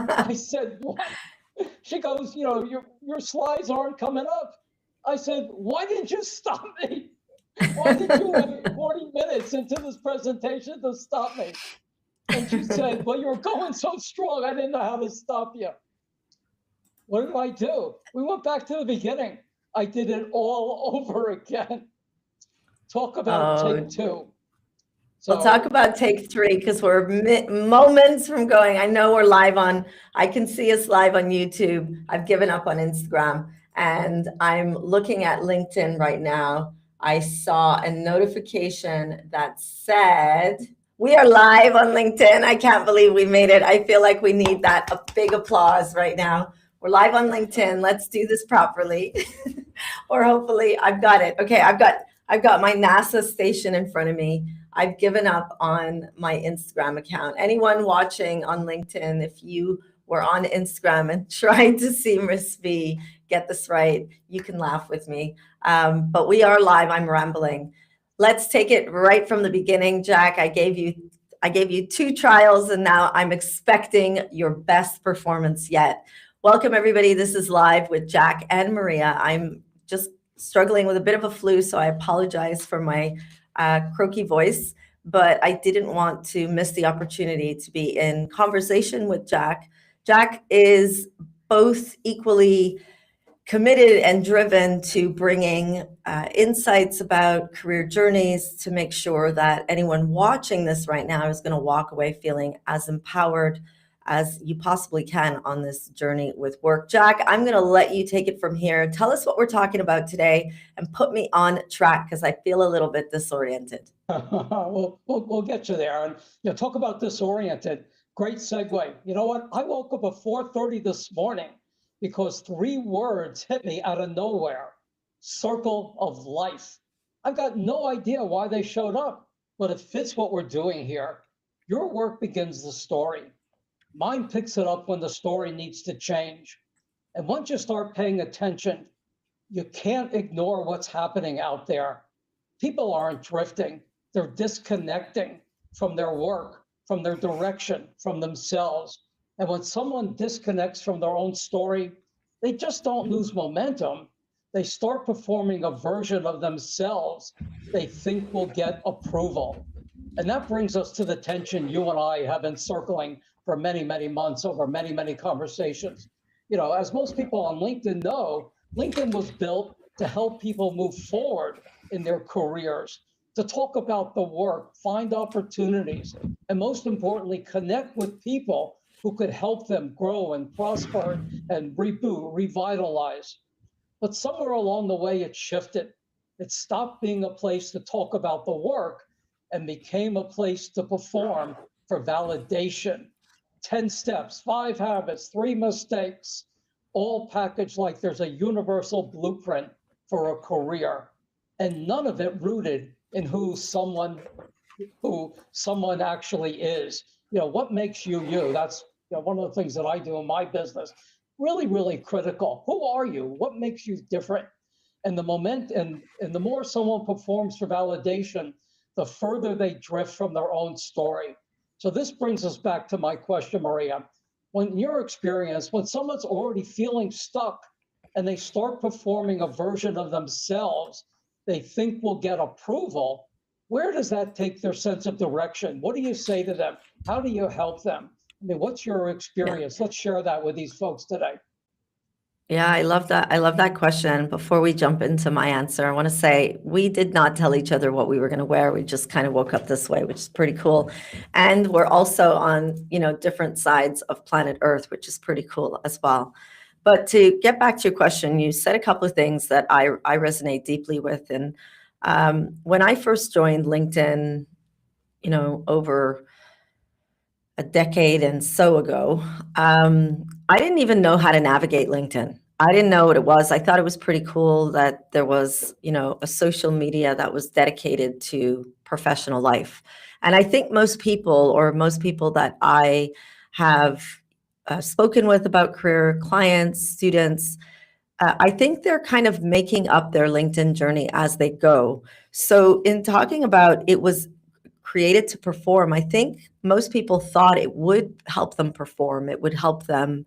I said, what? She goes, your slides aren't coming up. I said, why didn't you stop me? Why did you wait 40 minutes into this presentation to stop me? And she said, well, you were going so strong, I didn't know how to stop you. What did I do? We went back to the beginning. I did it all over again. Talk about take two. We'll talk about take three because we're moments from going. I know we're live I can see us live on YouTube. I've given up on Instagram and I'm looking at LinkedIn right now. I saw a notification that said, we are live on LinkedIn. I can't believe we made it. I feel like we need a big applause right now. We're live on LinkedIn. Let's do this properly. Or hopefully I've got it. Okay, I've got my NASA station in front of me. I've given up on my Instagram account. Anyone watching on LinkedIn, if you were on Instagram and trying to see Miss V get this right, you can laugh with me. But we are live. I'm rambling. Let's take it right from the beginning, Jack. I gave you 2 trials, and now I'm expecting your best performance yet. Welcome, everybody. This is Live with Jack and Maria. I'm just struggling with a bit of a flu, so I apologize for my croaky voice, but I didn't want to miss the opportunity to be in conversation with Jack. Jack is both equally committed and driven to bringing insights about career journeys to make sure that anyone watching this right now is going to walk away feeling as empowered as you possibly can on this journey with work. Jack, I'm going to let you take it from here. Tell us what we're talking about today and put me on track because I feel a little bit disoriented. We'll get you there. And talk about disoriented. Great segue. You know what? I woke up at 4:30 this morning because 3 words hit me out of nowhere. Circle of life. I've got no idea why they showed up, but it fits what we're doing here. Your work begins the story. Mine picks it up when the story needs to change. And once you start paying attention, you can't ignore what's happening out there. People aren't drifting. They're disconnecting from their work, from their direction, from themselves. And when someone disconnects from their own story, they just don't lose momentum. They start performing a version of themselves they think will get approval. And that brings us to the tension you and I have been circling for many, many months over many, many conversations. As most people on LinkedIn know, LinkedIn was built to help people move forward in their careers, to talk about the work, find opportunities, and most importantly, connect with people who could help them grow and prosper and reboot, revitalize. But somewhere along the way, it shifted. It stopped being a place to talk about the work and became a place to perform for validation. 10 steps, 5 habits, 3 mistakes, all packaged like there's a universal blueprint for a career, and none of it rooted in who someone actually is. What makes you you? That's one of the things that I do in my business. Really, really critical. Who are you? What makes you different? And the more someone performs for validation, the further they drift from their own story. So this brings us back to my question, Maria. When your experience, when someone's already feeling stuck and they start performing a version of themselves they think will get approval, where does that take their sense of direction? What do you say to them? How do you help them? I mean, what's your experience? Let's share that with these folks today. Yeah, I love that. I love that question. Before we jump into my answer, I want to say we did not tell each other what we were going to wear. We just kind of woke up this way, which is pretty cool. And we're also on, different sides of planet Earth, which is pretty cool as well. But to get back to your question, you said a couple of things that I resonate deeply with. And when I first joined LinkedIn, over a decade and so ago, I didn't even know how to navigate LinkedIn. I didn't know what it was. I thought it was pretty cool that there was, a social media that was dedicated to professional life. And I think most people that I have spoken with about career, clients, students, I think they're kind of making up their LinkedIn journey as they go. So in talking about it was created to perform, I think most people thought it would help them perform. It would help them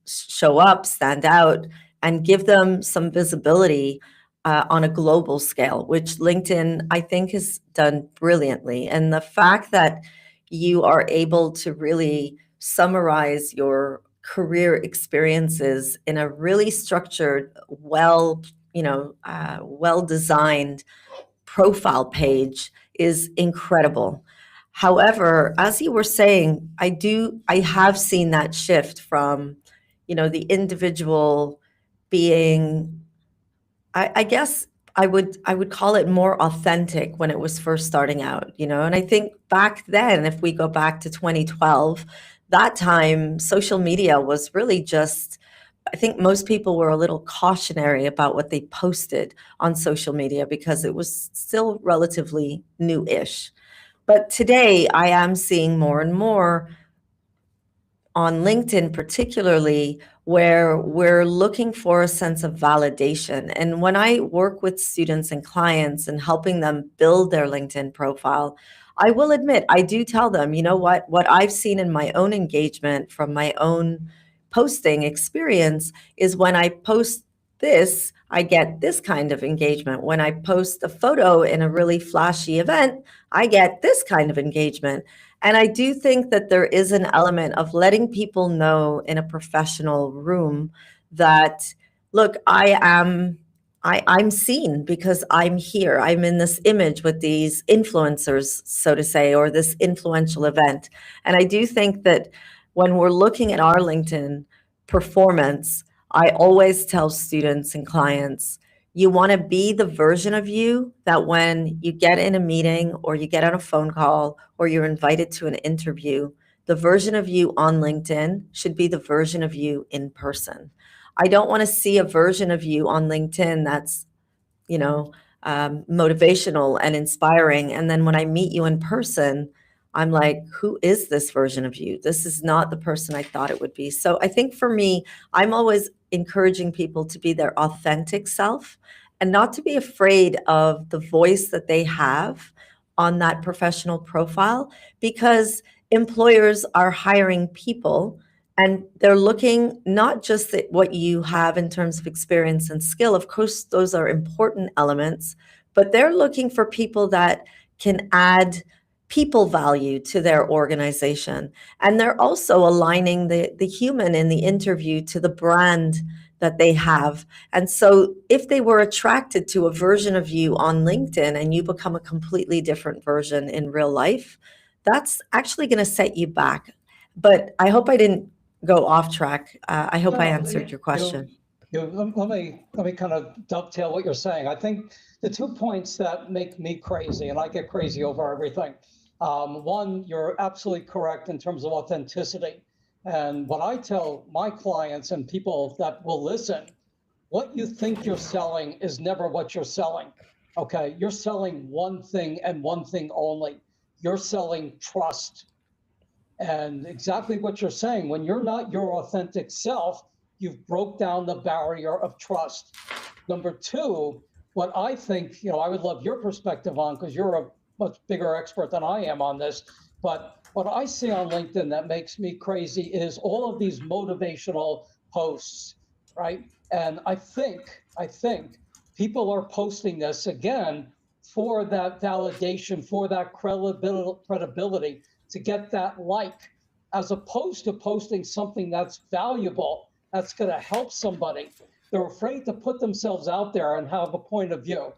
show up, stand out, and give them some visibility on a global scale, which LinkedIn, I think, has done brilliantly. And the fact that you are able to really summarize your career experiences in a really structured, well designed profile page is incredible. However, as you were saying, I have seen that shift from, the individual being, I guess I would call it more authentic when it was first starting out, and I think back then, if we go back to 2012, that time social media was really just, I think most people were a little cautionary about what they posted on social media because it was still relatively new-ish. But today I am seeing more and more on LinkedIn, particularly, where we're looking for a sense of validation. And when I work with students and clients and helping them build their LinkedIn profile, I will admit, I do tell them, what I've seen in my own engagement from my own posting experience is when I post this, I get this kind of engagement. When I post a photo in a really flashy event, I get this kind of engagement. And I do think that there is an element of letting people know in a professional room that, look, I'm seen because I'm here. I'm in this image with these influencers, so to say, or this influential event. And I do think that when we're looking at our LinkedIn performance, I always tell students and clients, you want to be the version of you that when you get in a meeting or you get on a phone call or you're invited to an interview, the version of you on LinkedIn should be the version of you in person. I don't want to see a version of you on LinkedIn that's, motivational and inspiring. And then when I meet you in person, I'm like, who is this version of you? This is not the person I thought it would be. So I think for me, I'm always encouraging people to be their authentic self and not to be afraid of the voice that they have on that professional profile, because employers are hiring people and they're looking not just at what you have in terms of experience and skill. Of course, those are important elements, but they're looking for people that can add people value to their organization. And they're also aligning the human in the interview to the brand that they have. And so if they were attracted to a version of you on LinkedIn and you become a completely different version in real life, that's actually going to set you back. But I hope I didn't go off track. I hope I answered your question. Let me kind of dovetail what you're saying. I think the 2 points that make me crazy, and I get crazy over everything. One, you're absolutely correct in terms of authenticity. And what I tell my clients and people that will listen, what you think you're selling is never what you're selling. Okay, you're selling one thing and one thing only. You're selling trust. And exactly what you're saying, when you're not your authentic self, you've broke down the barrier of trust. Number two, what I think, I would love your perspective on, because you're a much bigger expert than I am on this, but what I see on LinkedIn that makes me crazy is all of these motivational posts, right? And I think people are posting this again for that validation, for that credibility, to get that like, as opposed to posting something that's valuable, that's going to help somebody. They're afraid to put themselves out there and have a point of view.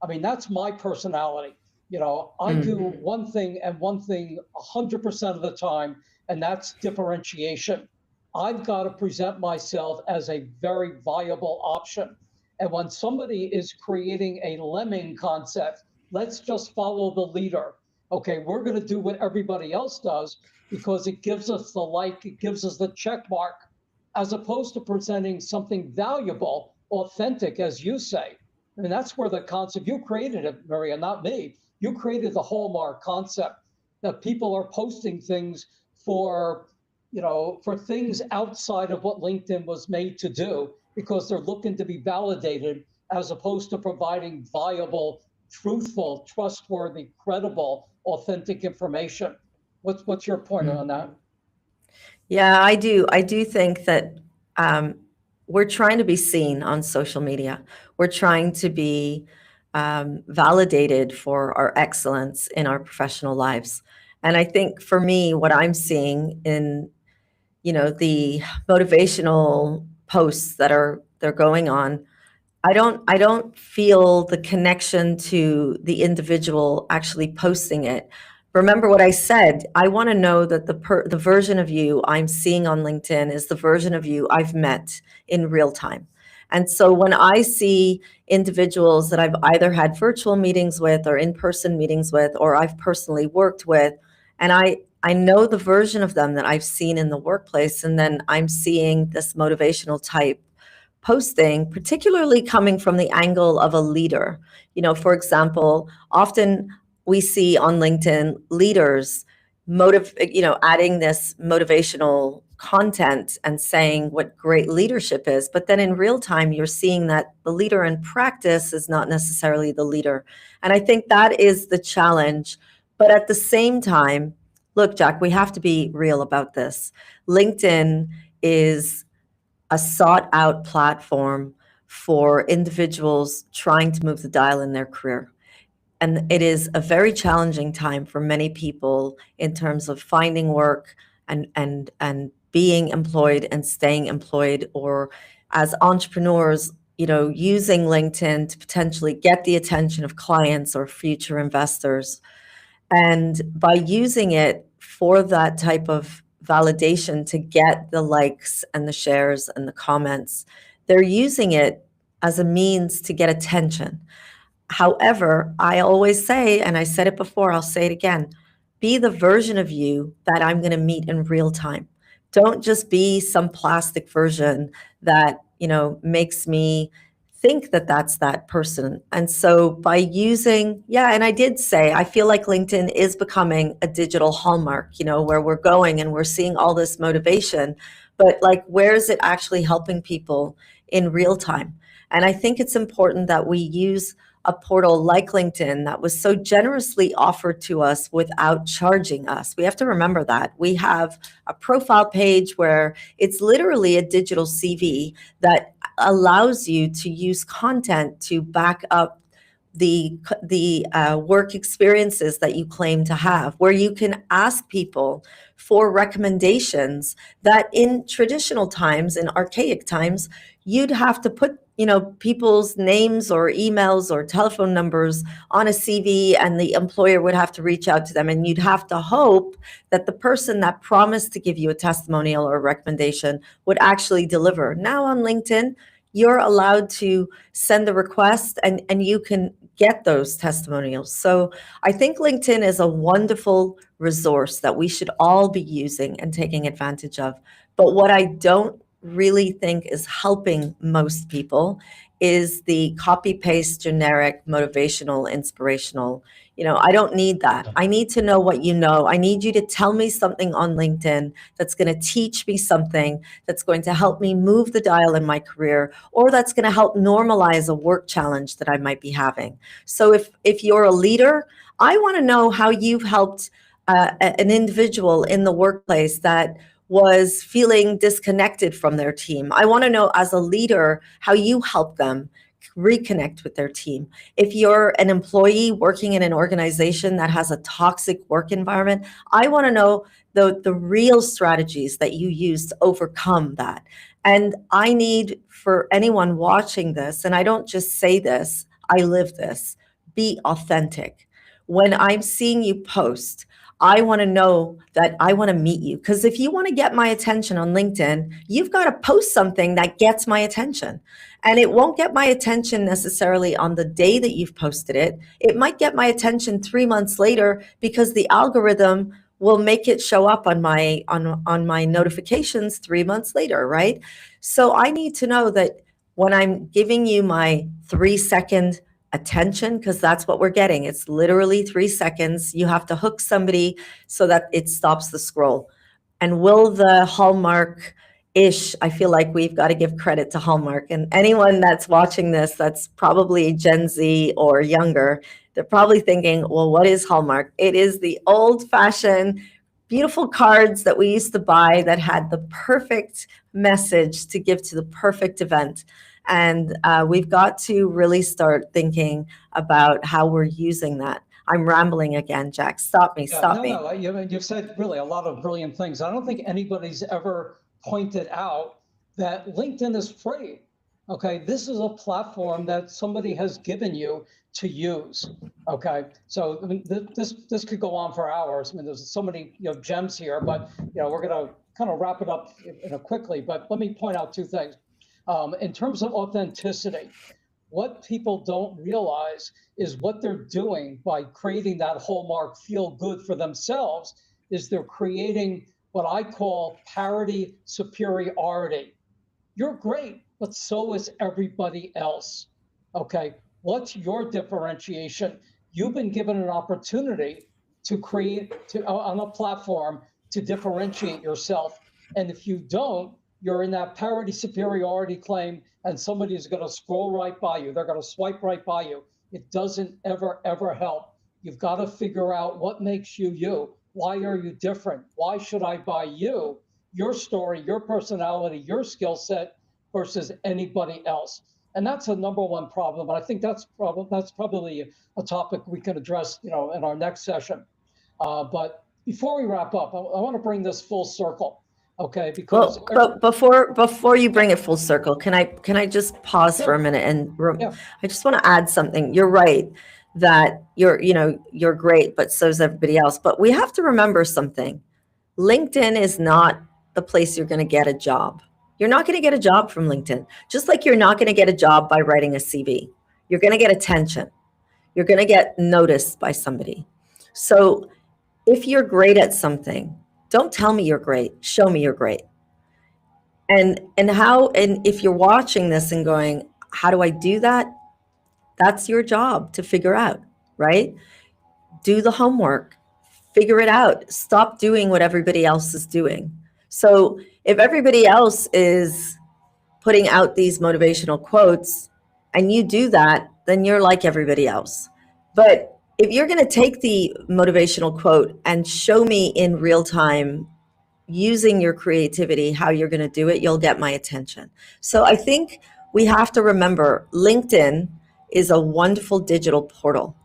I mean, that's my personality. I do one thing and one thing 100% of the time, and that's differentiation. I've got to present myself as a very viable option. And when somebody is creating a lemming concept, let's just follow the leader. Okay, we're going to do what everybody else does because it gives us the like, it gives us the check mark, as opposed to presenting something valuable, authentic, as you say. I mean, that's where the concept, you created it, Maria, not me. You created the hallmark concept that people are posting things for, for things outside of what LinkedIn was made to do, because they're looking to be validated as opposed to providing viable truthful, trustworthy, credible, authentic information. What's your point on that? Yeah, I do. I do think that we're trying to be seen on social media. We're trying to be validated for our excellence in our professional lives. And I think for me, what I'm seeing in, the motivational posts that they're going on, I don't feel the connection to the individual actually posting it. Remember what I said. I want to know that the version of you I'm seeing on LinkedIn is the version of you I've met in real time. And so when I see individuals that I've either had virtual meetings with or in-person meetings with, or I've personally worked with, and I know the version of them that I've seen in the workplace, and then I'm seeing this motivational type posting, particularly coming from the angle of a leader. For example, often we see on LinkedIn leaders adding this motivational content and saying what great leadership is. But then in real time, you're seeing that the leader in practice is not necessarily the leader. And I think that is the challenge. But at the same time, look, Jack, we have to be real about this. LinkedIn is a sought out platform for individuals trying to move the dial in their career. And it is a very challenging time for many people in terms of finding work and being employed and staying employed, or as entrepreneurs, using LinkedIn to potentially get the attention of clients or future investors. And by using it for that type of validation to get the likes and the shares and the comments, they're using it as a means to get attention. However, I always say, and I said it before, I'll say it again, be the version of you that I'm going to meet in real time. Don't just be some plastic version that, makes me think that that's that person. And so by using, and I did say, I feel like LinkedIn is becoming a digital hallmark, where we're going and we're seeing all this motivation, but like, where is it actually helping people in real time? And I think it's important that we use a portal like LinkedIn that was so generously offered to us without charging us. We have to remember that. We have a profile page where it's literally a digital CV that allows you to use content to back up the work experiences that you claim to have, where you can ask people for recommendations that in traditional times, in archaic times, you'd have to put people's names or emails or telephone numbers on a CV, and the employer would have to reach out to them, and you'd have to hope that the person that promised to give you a testimonial or a recommendation would actually deliver. Now on LinkedIn, you're allowed to send a request and you can get those testimonials. So I think LinkedIn is a wonderful resource that we should all be using and taking advantage of. But what I don't really think is helping most people is the copy paste generic motivational inspirational. I don't need that. I need to know what you know. I need you to tell me something on LinkedIn that's going to teach me something, that's going to help me move the dial in my career, or that's going to help normalize a work challenge that I might be having. So if you're a leader, I want to know how you've helped an individual in the workplace that was feeling disconnected from their team. I want to know, as a leader, how you help them reconnect with their team. If you're an employee working in an organization that has a toxic work environment, I want to know the real strategies that you use to overcome that. And I need, for anyone watching this, and I don't just say this, I live this, be authentic. When I'm seeing you post, I want to know that I want to meet you. Because if you want to get my attention on LinkedIn, you've got to post something that gets my attention. And it won't get my attention necessarily on the day that you've posted it. It might get my attention 3 months later, because the algorithm will make it show up on my notifications 3 months later, right? So I need to know that when I'm giving you my 3-second attention, because that's what we're getting. It's literally 3 seconds. You have to hook somebody so that it stops the scroll. And will the hallmark ish, I feel like we've got to give credit to Hallmark. And anyone that's watching this, that's probably Gen Z or younger, they're probably thinking, well, what is Hallmark? It is the old fashioned, beautiful cards that we used to buy that had the perfect message to give to the perfect event. And we've got to really start thinking about how we're using that. I'm rambling again, Jack. Stop me, Yeah, stop me. no, you've said really a lot of brilliant things. I don't think anybody's ever pointed out that LinkedIn is free. Okay, this is a platform that somebody has given you to use. Okay, so I mean, this could go on for hours. I mean, there's so many gems here, but we're gonna kind of wrap it up quickly. But let me point out two things. In terms of authenticity, what people don't realize is what they're doing by creating that Hallmark feel good for themselves is they're creating what I call parity superiority. You're great, but so is everybody else. Okay, what's your differentiation? You've been given an opportunity to create on a platform to differentiate yourself. And if you don't, you're in that parity superiority claim, and somebody is going to scroll right by you. They're going to swipe right by you. It doesn't ever, ever help. You've got to figure out what makes you you. Why are you different? Why should I buy you? Your story, your personality, your skill set versus anybody else. And that's a number one problem. And I think that's probably a topic we can address, in our next session. But before we wrap up, I want to bring this full circle. Okay, because but before you bring it full circle, can I just pause for a minute and I just want to add something. You're right that you're great, but so is everybody else. But we have to remember something. LinkedIn is not the place you're going to get a job. You're not going to get a job from LinkedIn, just like you're not going to get a job by writing a CV. You're going to get attention. You're going to get noticed by somebody. So if you're great at something, don't tell me you're great. Show me you're great. And if you're watching this and going, how do I do that? That's your job to figure out, right? Do the homework, figure it out. Stop doing what everybody else is doing. So if everybody else is putting out these motivational quotes and you do that, then you're like everybody else. But if you're going to take the motivational quote and show me in real time using your creativity how you're going to do it, you'll get my attention. So I think we have to remember LinkedIn is a wonderful digital portal.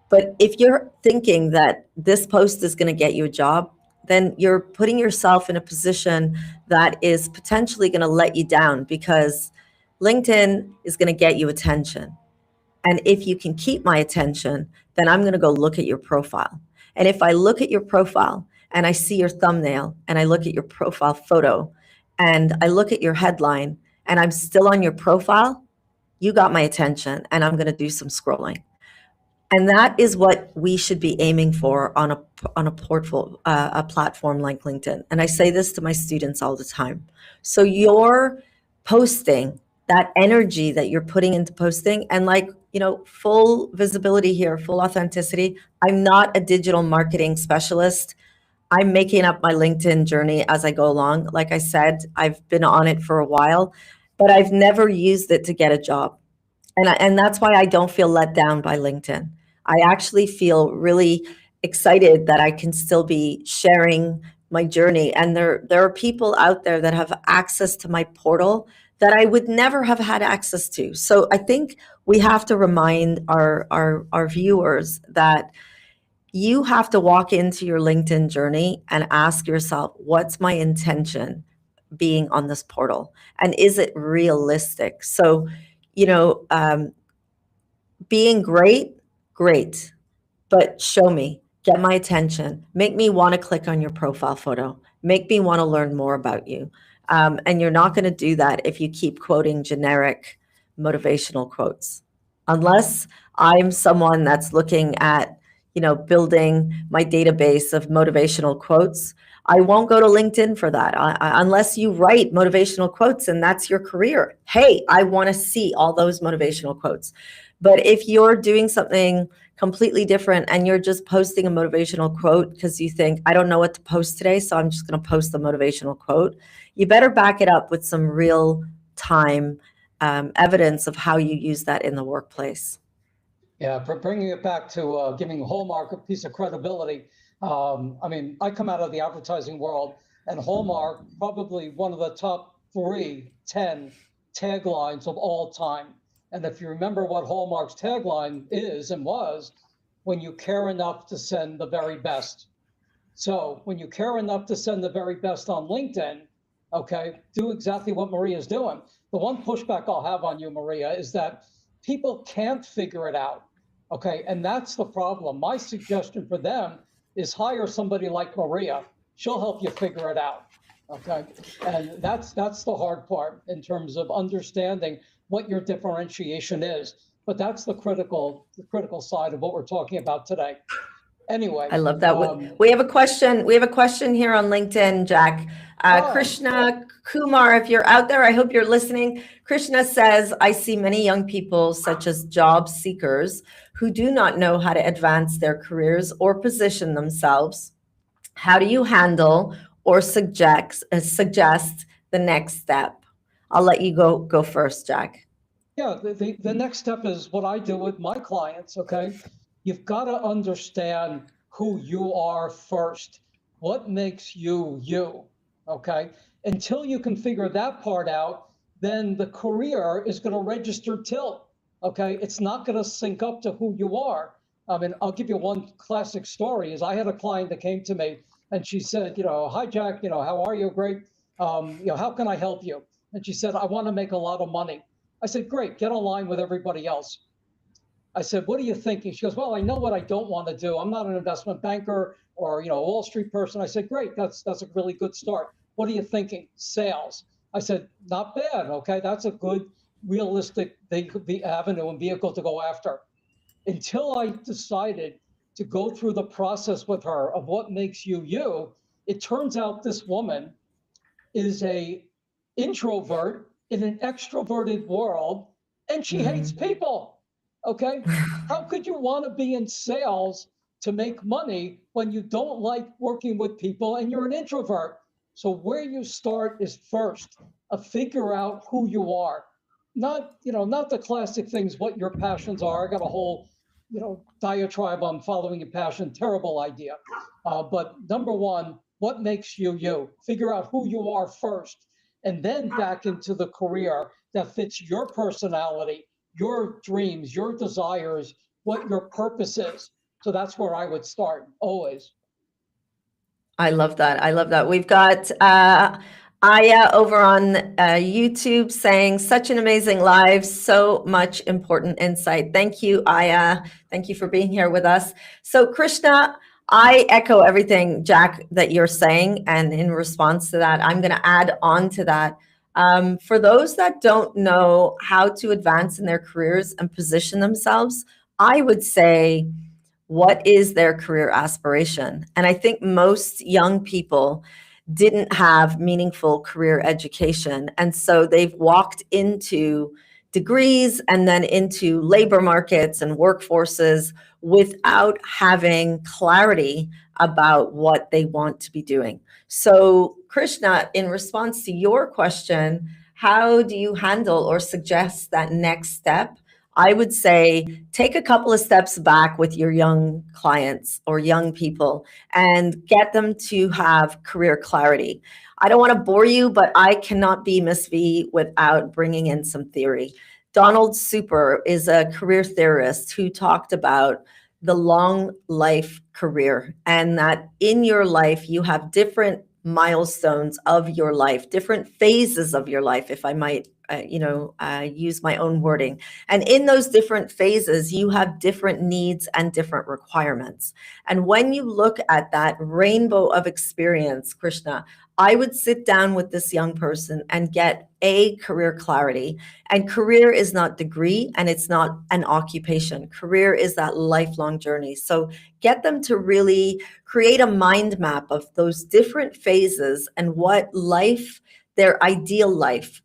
But if you're thinking that this post is going to get you a job, then you're putting yourself in a position that is potentially going to let you down, because LinkedIn is going to get you attention. And if you can keep my attention, then I'm going to go look at your profile. And if I look at your profile and I see your thumbnail and I look at your profile photo and I look at your headline and I'm still on your profile, you got my attention and I'm going to do some scrolling. And that is what we should be aiming for on a platform like LinkedIn. And I say this to my students all the time. So you're posting that energy that you're putting into posting, and full visibility here, full authenticity. I'm not a digital marketing specialist. I'm making up my LinkedIn journey as I go along. Like I said, I've been on it for a while, but I've never used it to get a job. And that's why I don't feel let down by LinkedIn. I actually feel really excited that I can still be sharing my journey. And there are people out there that have access to my portal that I would never have had access to. So I think we have to remind our viewers that you have to walk into your LinkedIn journey and ask yourself, what's my intention being on this portal? And is it realistic? So, being great, but show me, get my attention, make me want to click on your profile photo, make me want to learn more about you. And you're not going to do that if you keep quoting generic motivational quotes. Unless I'm someone that's looking at, building my database of motivational quotes, I won't go to LinkedIn for that. Unless you write motivational quotes and that's your career. Hey, I want to see all those motivational quotes. But if you're doing something completely different, and you're just posting a motivational quote because you think, I don't know what to post today, so I'm just going to post the motivational quote. You better back it up with some real time evidence of how you use that in the workplace. Yeah, bringing it back to giving Hallmark a piece of credibility. I mean, I come out of the advertising world, and Hallmark, probably one of the top 10 taglines of all time. And if you remember what Hallmark's tagline is and was, when you care enough to send the very best. So when you care enough to send the very best on LinkedIn, okay, do exactly what Maria's doing. The one pushback I'll have on you, Maria, is that people can't figure it out. Okay, and that's the problem. My suggestion for them is hire somebody like Maria. She'll help you figure it out. Okay, and that's the hard part in terms of understanding what your differentiation is. But that's the critical side of what we're talking about today. Anyway, I love that. We have a question. We have a question here on LinkedIn, Jack. Krishna Kumar, if you're out there, I hope you're listening. Krishna says, I see many young people, such as job seekers, who do not know how to advance their careers or position themselves. How do you handle or suggest the next step? I'll let you go first, Jack. Yeah, the next step is what I do with my clients, okay? You've got to understand who you are first. What makes you, you, okay? Until you can figure that part out, then the career is going to register tilt, okay? It's not going to sync up to who you are. I mean, I'll give you one classic story. Is I had a client that came to me and she said, hi, Jack, how are you? Great. How can I help you? And she said, I want to make a lot of money. I said, great, get online with everybody else. I said, what are you thinking? She goes, well, I know what I don't want to do. I'm not an investment banker or, a Wall Street person. I said, great, that's a really good start. What are you thinking? Sales. I said, not bad. Okay, that's a good, realistic avenue and vehicle to go after. Until I decided to go through the process with her of what makes you, you, it turns out this woman is a introvert in an extroverted world, and she hates people. Okay, how could you want to be in sales to make money when you don't like working with people and you're an introvert? So where you start is first, figure out who you are. Not the classic things, what your passions are. I got a whole, diatribe on following your passion. Terrible idea. But number one, what makes you, you? Figure out who you are first, and then back into the career that fits your personality, your dreams, your desires, what your purpose is. So that's where I would start always. I love that. I love that. We've got Aya over on YouTube saying, such an amazing live, so much important insight. Thank you, Aya. Thank you for being here with us. So Krishna, I echo everything, Jack, that you're saying. And in response to that, I'm going to add on to that. For those that don't know how to advance in their careers and position themselves, I would say, what is their career aspiration? And I think most young people didn't have meaningful career education. And so they've walked into degrees and then into labor markets and workforces without having clarity about what they want to be doing. So Krishna, in response to your question, how do you handle or suggest that next step? I would say take a couple of steps back with your young clients or young people and get them to have career clarity. I don't want to bore you, but I cannot be Miss V without bringing in some theory. Donald Super is a career theorist who talked about the long life career, and that in your life, you have different milestones of your life, different phases of your life, if I might use my own wording. And in those different phases, you have different needs and different requirements. And when you look at that rainbow of experience, Krishna, I would sit down with this young person and get a career clarity. And career is not degree and it's not an occupation. Career is that lifelong journey. So get them to really create a mind map of those different phases and what life, their ideal life,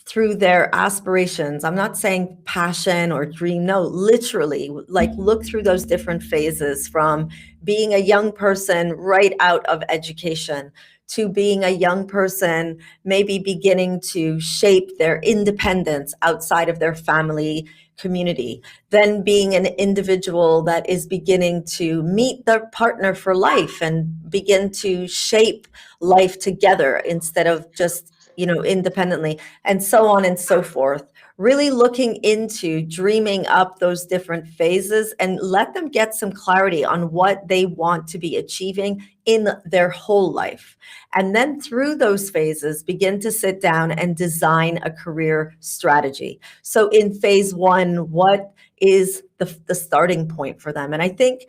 through their aspirations. I'm not saying passion or dream, no, literally, like look through those different phases from being a young person right out of education to being a young person, maybe beginning to shape their independence outside of their family community, then being an individual that is beginning to meet their partner for life and begin to shape life together instead of just, independently, and so on and so forth. Really looking into dreaming up those different phases and let them get some clarity on what they want to be achieving in their whole life. And then through those phases, begin to sit down and design a career strategy. So in phase one, what is the starting point for them? And I think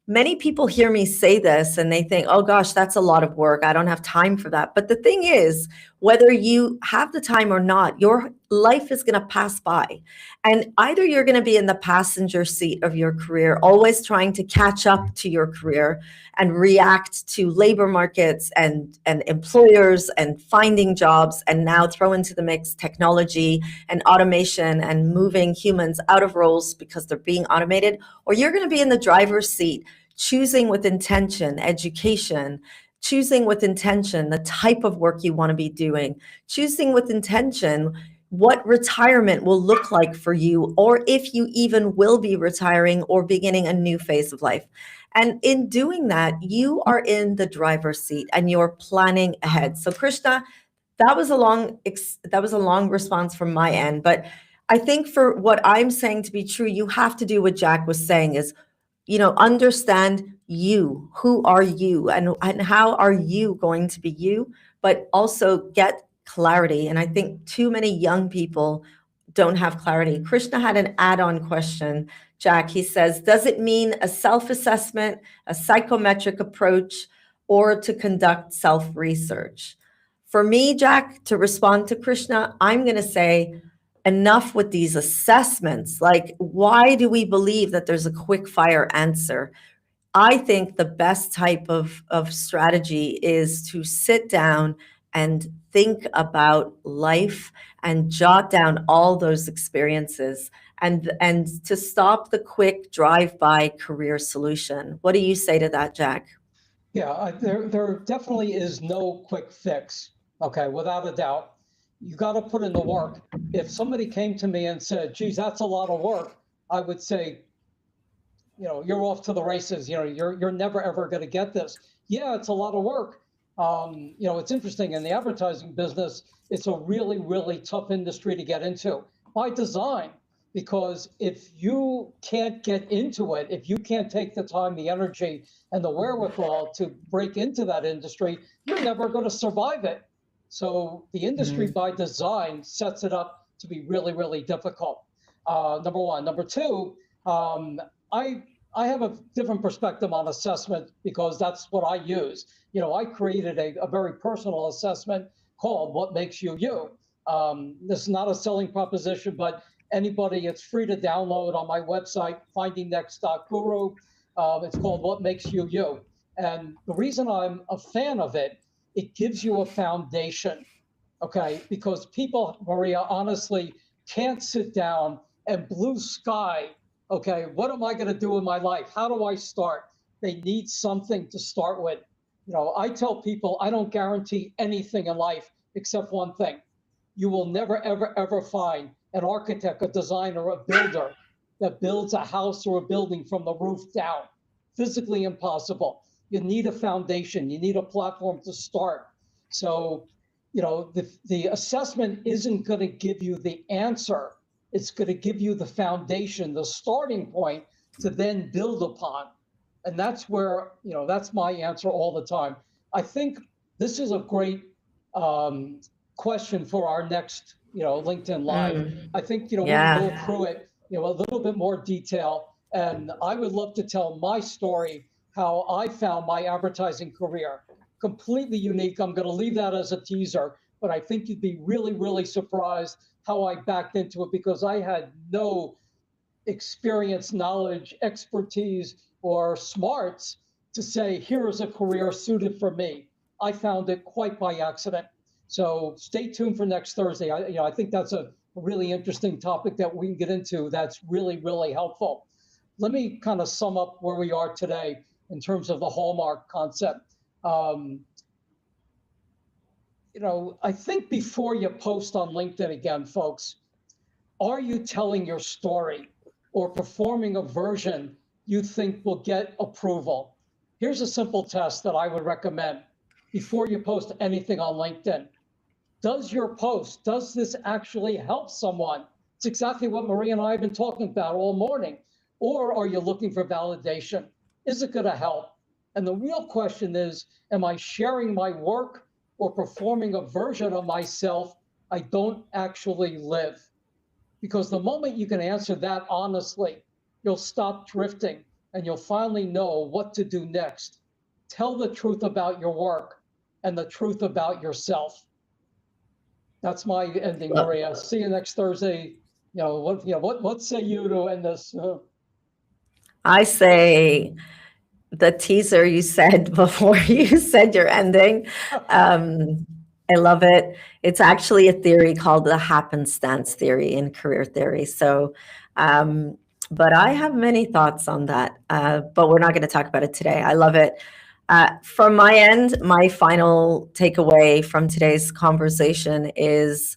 many people hear me say this and they think, oh gosh, that's a lot of work. I don't have time for that. But the thing is, whether you have the time or not, your life is going to pass by. And either you're going to be in the passenger seat of your career, always trying to catch up to your career and react to labor markets and employers and finding jobs, and now throw into the mix technology and automation and moving humans out of roles because they're being automated, or you're going to be in the driver's seat, choosing with intention, education, choosing with intention the type of work you want to be doing, choosing with intention what retirement will look like for you, or if you even will be retiring or beginning a new phase of life. And in doing that, you are in the driver's seat and you're planning ahead. So Krishna, that was a long response from my end, but I think for what I'm saying to be true, you have to do what Jack was saying is, understand you, who are you, and how are you going to be you, but also get clarity. And I think too many young people don't have clarity. Krishna had an add-on question, Jack. He says, does it mean a self-assessment, a psychometric approach, or to conduct self-research? For me, Jack, to respond to Krishna, I'm going to say, enough with these assessments. Like, why do we believe that there's a quick fire answer? I think the best type of strategy is to sit down and think about life and jot down all those experiences and to stop the quick drive-by career solution. What do you say to that, Jack? Yeah, there definitely is no quick fix. Okay, without a doubt. You got to put in the work. If somebody came to me and said, geez, that's a lot of work, I would say, you're off to the races. You're never, ever going to get this. Yeah, it's a lot of work. It's interesting in the advertising business, it's a really, really tough industry to get into by design, because if you can't get into it, if you can't take the time, the energy, and the wherewithal to break into that industry, you're never going to survive it. So the industry by design sets it up to be really, really difficult. Number one. Number two, I have a different perspective on assessment because that's what I use. I created a very personal assessment called What Makes You You. This is not a selling proposition, but anybody, it's free to download on my website, findingnext.guru. It's called What Makes You You. And the reason I'm a fan of it, it gives you a foundation, okay? Because people, Maria, honestly can't sit down and blue sky, okay, what am I gonna do in my life? How do I start? They need something to start with. I tell people I don't guarantee anything in life except one thing. You will never, ever, ever find an architect, a designer, a builder that builds a house or a building from the roof down. Physically impossible. You need a foundation. You need a platform to start. So, the assessment isn't going to give you the answer. It's going to give you the foundation, the starting point to then build upon. And that's where, that's my answer all the time. I think this is a great question for our next, LinkedIn Live. I think, we can go through it, a little bit more detail. And I would love to tell my story, how I found my advertising career. Completely unique. I'm going to leave that as a teaser, but I think you'd be really, really surprised how I backed into it, because I had no experience, knowledge, expertise, or smarts to say, here is a career suited for me. I found it quite by accident. So stay tuned for next Thursday. I think that's a really interesting topic that we can get into. That's really, really helpful. Let me kind of sum up where we are today in terms of the hallmark concept. I think before you post on LinkedIn again, folks, are you telling your story or performing a version you think will get approval? Here's a simple test that I would recommend before you post anything on LinkedIn. Does your post, does this actually help someone? It's exactly what Maria and I have been talking about all morning. Or are you looking for validation? Is it going to help? And the real question is, am I sharing my work or performing a version of myself I don't actually live? Because the moment you can answer that honestly, you'll stop drifting and you'll finally know what to do next. Tell the truth about your work and the truth about yourself. That's my ending, Maria. See you next Thursday. What say you to end this? I say the teaser you said before you said your ending. I love it. It's actually a theory called the happenstance theory in career theory. So, but I have many thoughts on that, but we're not going to talk about it today. I love it. From my end, my final takeaway from today's conversation is,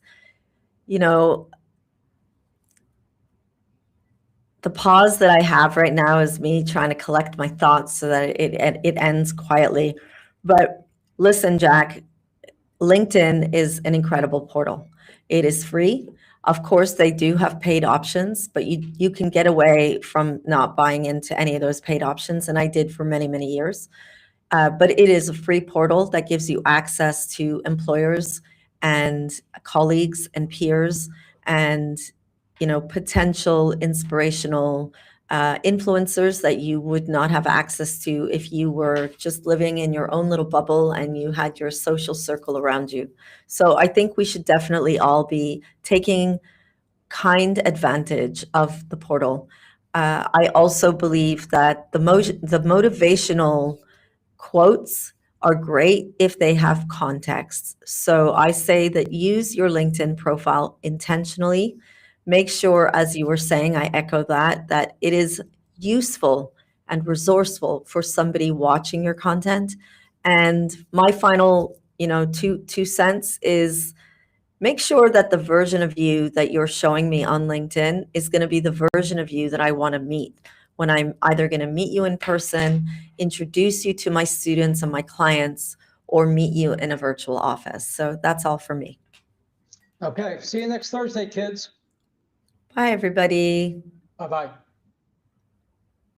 the pause that I have right now is me trying to collect my thoughts so that it ends quietly. But listen, Jack, LinkedIn is an incredible portal. It is free. Of course, they do have paid options, but you can get away from not buying into any of those paid options, and I did for many, many years. But it is a free portal that gives you access to employers and colleagues and peers and potential inspirational influencers that you would not have access to if you were just living in your own little bubble and you had your social circle around you. So I think we should definitely all be taking kind advantage of the portal. I also believe that the motivational quotes are great if they have context. So I say that use your LinkedIn profile intentionally. Make sure, as you were saying, I echo that it is useful and resourceful for somebody watching your content. And my final, two cents is make sure that the version of you that you're showing me on LinkedIn is going to be the version of you that I want to meet when I'm either going to meet you in person, introduce you to my students and my clients, or meet you in a virtual office. So that's all for me. Okay. See you next Thursday, kids. Bye, everybody. Bye-bye.